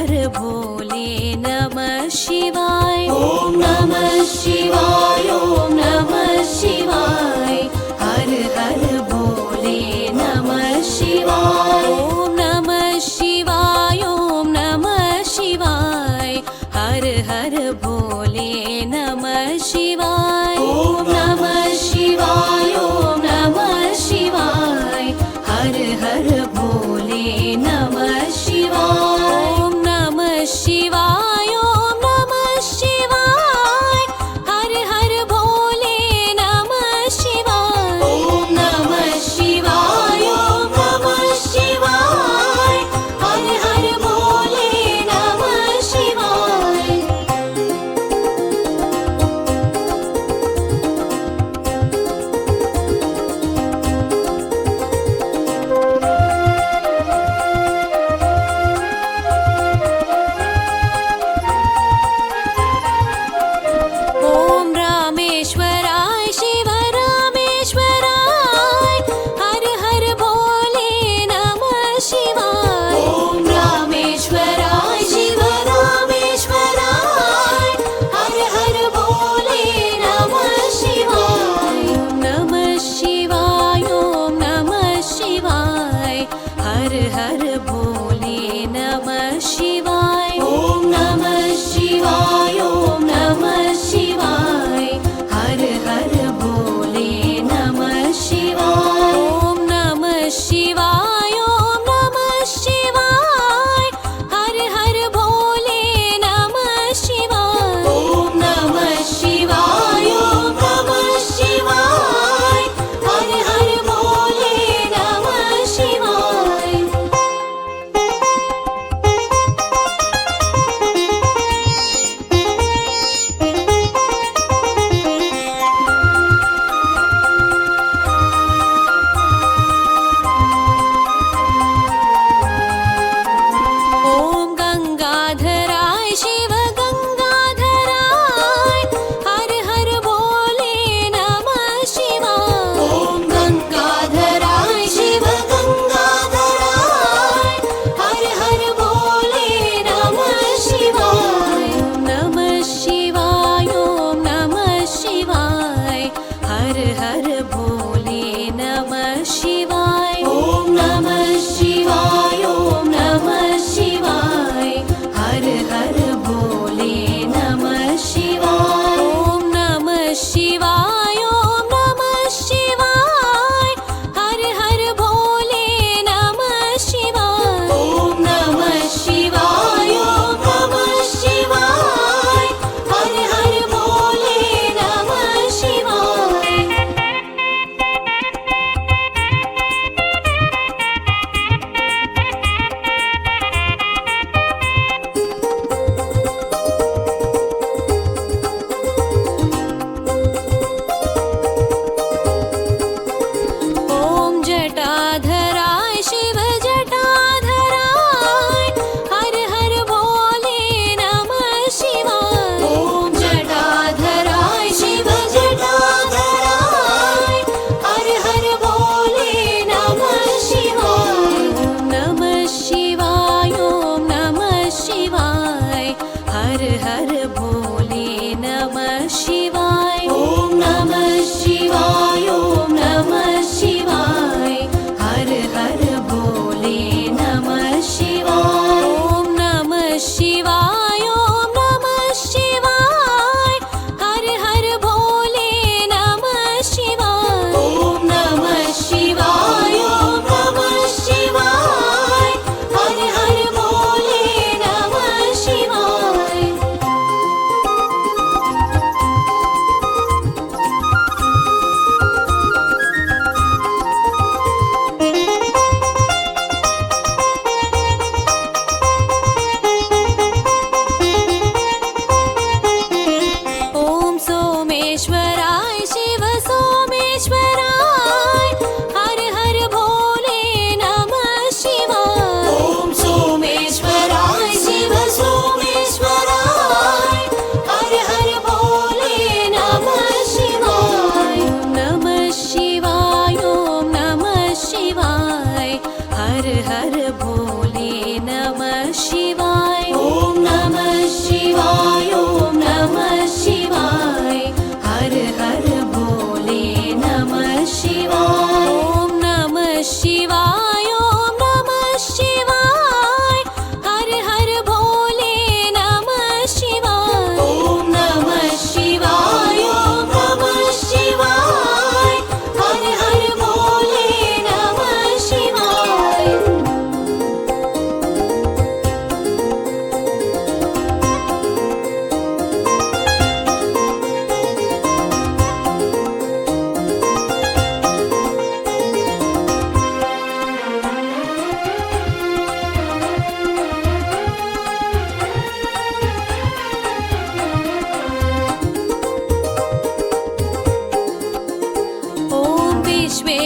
हर भोले नमः शिवाय। ओम नमः शिवाय, ओम नमः शिवाय, हर हर भोले नमः शिवाय। ओम नमः शिवाय, ओम नमः शिवाय, हर हर भोले नमः शिवाय। ओम नमः शिवाय, ओम नमः शिवाय, हर हर भोले नमः शिवाय। ओम नमः शिवाय, ओम नमः शिवाय, हर हर भोले नमः शिवाय। ओम नमः शिवाय, ओम नमः शिवाय, हर हर भोले नमः शिवाय।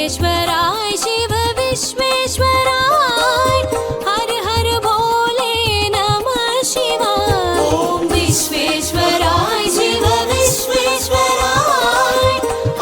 विश्वेश्वराय शिव विश्वेश्वराय हर हर भोले नमः शिवाय ओम विश्वेश्वराय शिव विश्वेश्वराय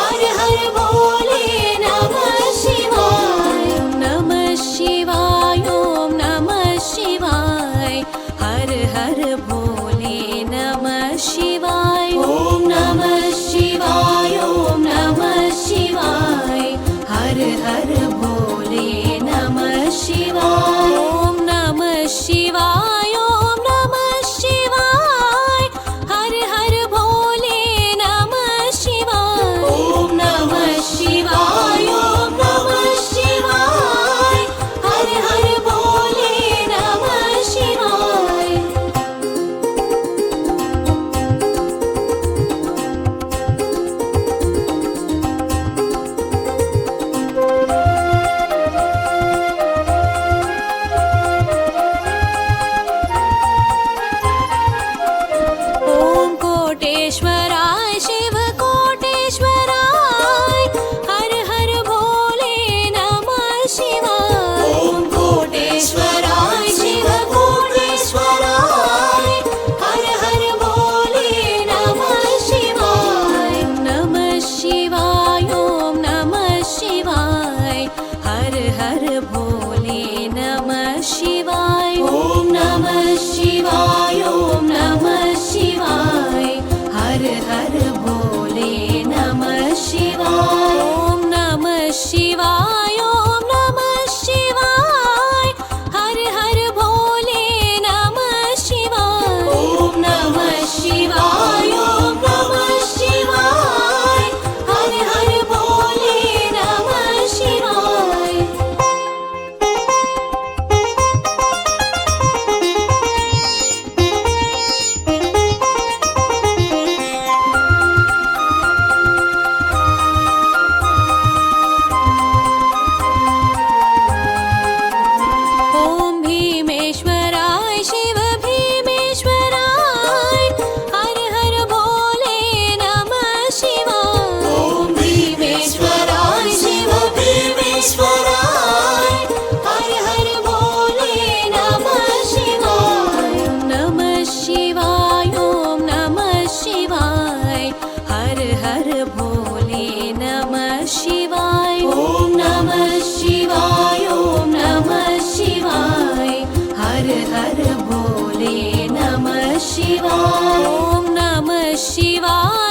हर हर भोले नमः शिवाय ओम नमः शिवाय ओम नमः शिवाय हर हर भोले नमः शिवाय ओम नमः शिवाय ओम नमः शिवाय हर हर भोले नमः शिवाय ओम नमः शिवाय ओम नमः शिवाय हर हर भोले नमः शिवाय ओम नमः शिवाय ओम नमः शिवाय हर हर भोले नमः शिवाय ओम कोटेश्वराय शिव कोटेश्वराय हर हर भोले नमः शिवाय ओम कोटेश्वराय शिव कोटेश्वराय हर हर भोले नमः शिवाय ओम नमः शिवाय ओम नमः शिवाय हर हर भोले नमः शिवाय ओम नमः शिवाय ओम नमः शिवाय हर हर भोले नमः शिवाय ओम नमः शिवाय ओम नमः शिवाय हर हर भोले नमः शिवाय ओम नमः शिवाय ओम नमः शिवाय हर हर भोले नमः शिवाय ओम भीमेश्वराय शिव भीमेश्वराय हर हर भोले नमः शिवाय ओम भीमेश्वराय शिव भीमेश्वराय हर हर भोले नमः शिवाय ओम नमः शिवाय ओम नमः शिवाय हर हर भोले नमः शिवाय ओम नमः शिवाय ओम नमः शिवाय हर हर भोले नमः शिवाय ओम नमः शिवाय